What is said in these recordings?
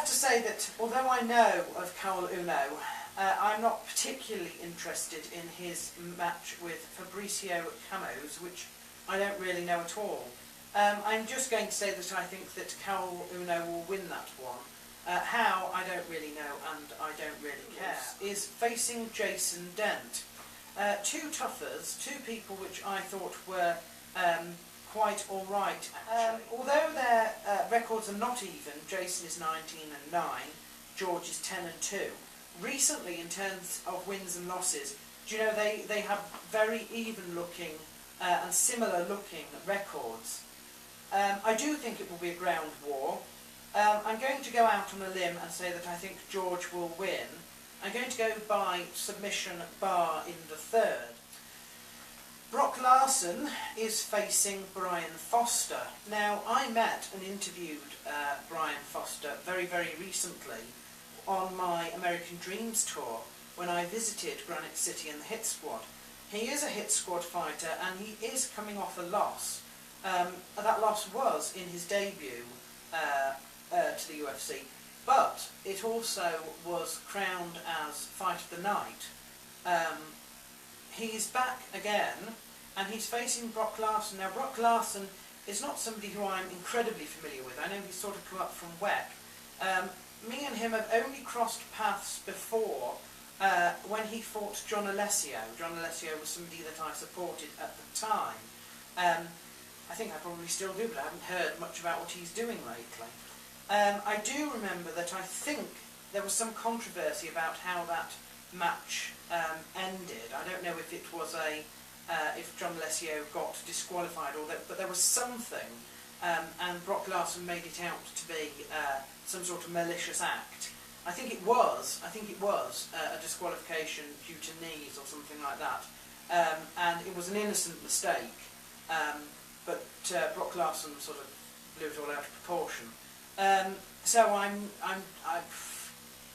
have to say that although I know of Caol Uno, I'm not particularly interested in his match with Fabricio Camos, which I don't really know at all. I'm just going to say that I think that Caol Uno will win that one. How, I don't really know, and I don't really care. Is facing Jason Dent. Two toughers, two people which I thought were quite alright. Although their records are not even, Jason is 19-9, George is 10-2. Recently, in terms of wins and losses, do you know, they have very even looking and similar looking records. I do think it will be a ground war. I'm going to go out on a limb and say that I think George will win. I'm going to go by submission bar in the third. Brock Larson is facing Brian Foster. Now, I met and interviewed Brian Foster very, very recently on my American Dreams tour when I visited Granite City and the Hit Squad. He is a Hit Squad fighter and he is coming off a loss. That loss was in his debut to the UFC, but it also was crowned as Fight of the Night. He's back again and he's facing Brock Larson. Now, Brock Larson is not somebody who I'm incredibly familiar with. I know he's sort of come up from WEC. Me and him have only crossed paths before when he fought John Alessio. John Alessio was somebody that I supported at the time. I think I probably still do, but I haven't heard much about what he's doing lately. I do remember that I think there was some controversy about how that match ended. I don't know if it was if John Alessio got disqualified or that, but there was something, and Brock Larson made it out to be some sort of malicious act. I think it was a disqualification due to knees or something like that, and it was an innocent mistake. But Brock Larson sort of blew it all out of proportion. So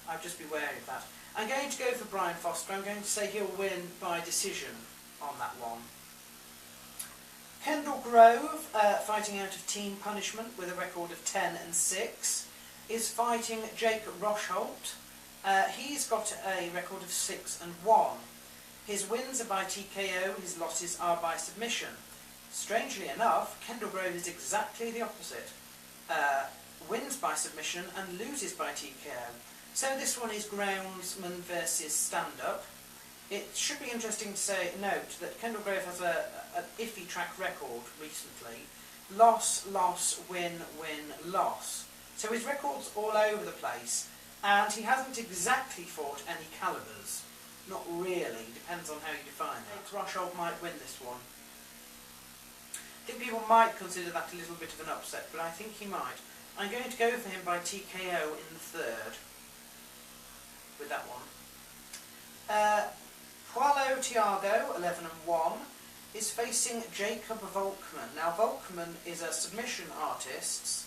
I'd just be wary of that. I'm going to go for Brian Foster. I'm going to say he'll win by decision on that one. Kendall Grove, fighting out of Team Punishment with a record of 10-6, is fighting Jake Rosholt. He's got a record of 6-1. His wins are by TKO, his losses are by submission. Strangely enough, Kendall Grove is exactly the opposite. Wins by submission and loses by TKO. So this one is groundsman versus stand-up. It should be interesting to note that Kendall Grove has an iffy track record recently. Loss, loss, win, win, loss. So his record's all over the place, and he hasn't exactly fought any calibers. Not really, depends on how you define it. Rosholt might win this one. I think people might consider that a little bit of an upset, but I think he might. I'm going to go for him by TKO in the third, with that one. Paulo Tiago, 11-1, is facing Jacob Volkman. Now, Volkman is a submission artist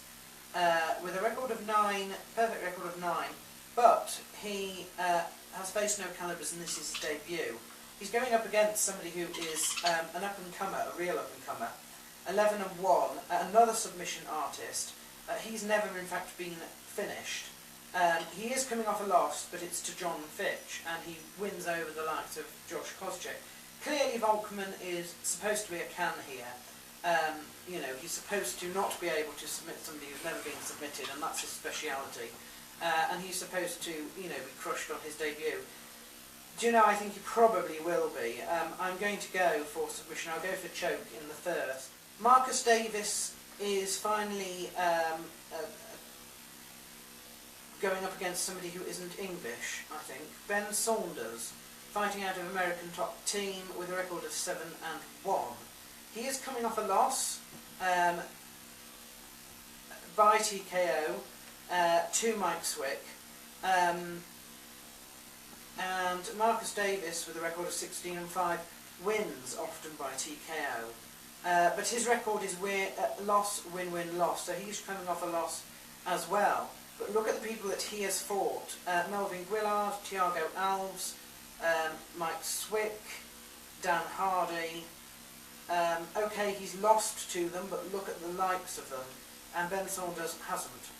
with a record of 9, perfect record of 9, but he has faced no calibers and this is his debut. He's going up against somebody who is an up-and-comer, a real up-and-comer, 11-1, another submission artist. He's never, in fact, been finished. He is coming off a loss, but it's to John Fitch, and he wins over the likes of Josh Koscheck. Clearly, Volkman is supposed to be a can here. You know, he's supposed to not be able to submit somebody who's never been submitted, and that's his speciality. And he's supposed to, you know, be crushed on his debut. Do you know, I think he probably will be. I'm going to go for submission. I'll go for choke in the third. Marcus Davis is finally going up against somebody who isn't English, I think. Ben Saunders, fighting out of American Top Team with a record of 7-1. He is coming off a loss by TKO to Mike Swick. And Marcus Davis, with a record of 16-5, wins often by TKO. But his record is loss, win, win, loss. So he's coming off a loss as well. But look at the people that he has fought. Melvin Guillard, Thiago Alves, Mike Swick, Dan Hardy. Okay, he's lost to them, but look at the likes of them. And Ben Saunders hasn't.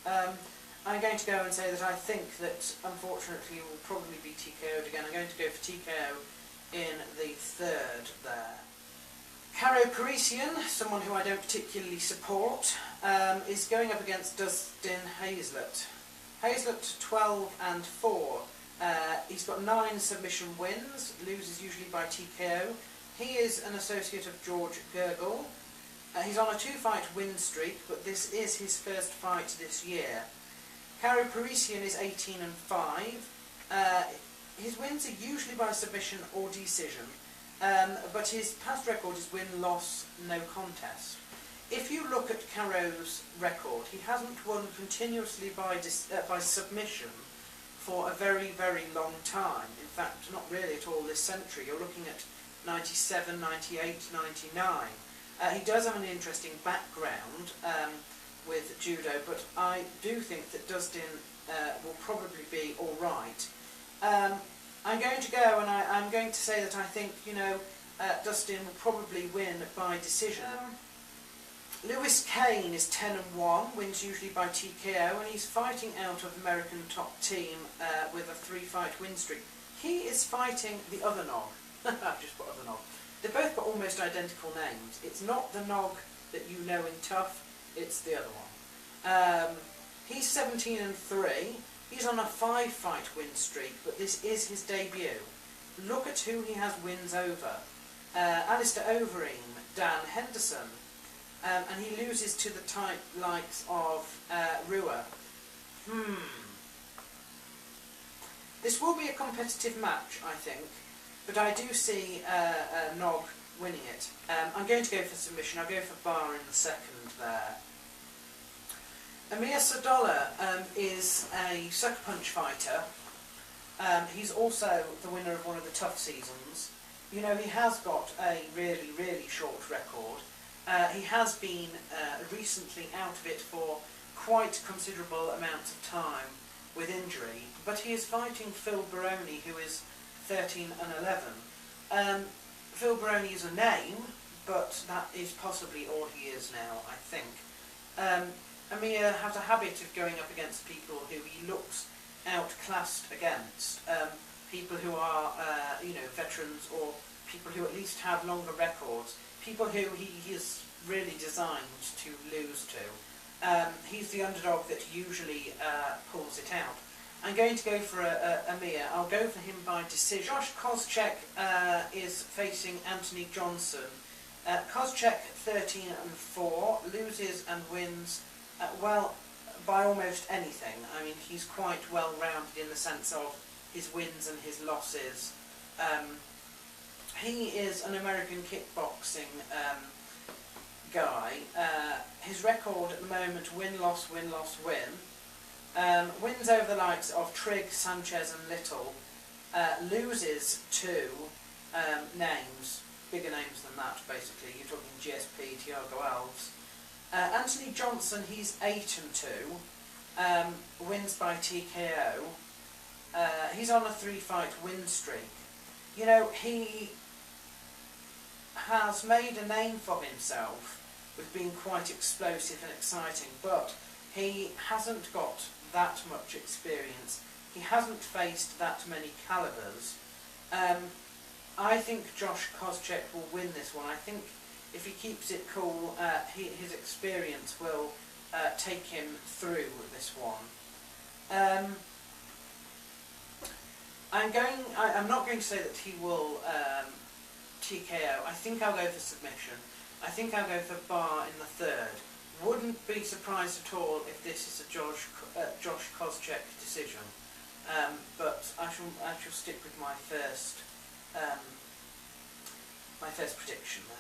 I'm going to go and say that I think that, unfortunately, it will probably be TKO'd again. I'm going to go for TKO in the third there. Caro Parisian, someone who I don't particularly support, is going up against Dustin Hazlett. Hazlett 12-4. He's got 9 submission wins, loses usually by TKO. He is an associate of George Gergel. He's on a 2-fight win streak, but this is his first fight this year. Caro Parisian is 18-5. His wins are usually by submission or decision, but his past record is win, loss, no contest. If you look at Caro's record, he hasn't won continuously by submission for a very, very long time. In fact, not really at all this century. You're looking at 97, 98, 99. He does have an interesting background with judo, but I do think that Dustin will probably be all right. I'm going to go and I'm going to say that I think, Dustin will probably win by decision. Lewis Kane is 10-1, wins usually by TKO, and he's fighting out of American top team with a 3-fight win streak. He is fighting the other Nog. I've just put other Nog. They've both got almost identical names. It's not the Nog that you know in Tough, it's the other one. He's 17-3. He's on a 5-fight win streak, but this is his debut. Look at who he has wins over. Alistair Overeem, Dan Henderson, and he loses to the type likes of Rua. This will be a competitive match, I think, but I do see Nog winning it. I'm going to go for submission. I'll go for Bar in the second there. Amir Sadolla is a sucker punch fighter. He's also the winner of one of the Tough seasons. He has got a really, really short record. He has been recently out of it for quite considerable amounts of time with injury, but he is fighting Phil Baroni, who is 13-11. Phil Baroni is a name, but that is possibly all he is now, I think. Amir has a habit of going up against people who he looks outclassed against, people who are, veterans, or people who at least have longer records, people who he is really designed to lose to. He's the underdog that usually pulls it out. I'm going to go for Amir. I'll go for him by decision. Josh Koscheck is facing Anthony Johnson. Koscheck 13-4, loses and wins, by almost anything. I mean, he's quite well-rounded in the sense of his wins and his losses. He is an American kickboxing guy. His record at the moment, win-loss, win-loss, win. Wins over the likes of Trigg, Sanchez and Little. Loses to names, bigger names than that basically. You're talking GSP, Thiago Alves. Anthony Johnson, he's 8-2. Wins by TKO. He's on a 3-fight win streak. He has made a name for himself with being quite explosive and exciting, but he hasn't got that much experience. He hasn't faced that many calibers. I think Josh Koscheck will win this one. I think if he keeps it cool, his experience will take him through this one. I'm not going to say that he will TKO. I think I'll go for submission. I think I'll go for Bar in the third. Wouldn't be surprised at all if this is a Josh Koscheck decision. But I shall stick with my first prediction there.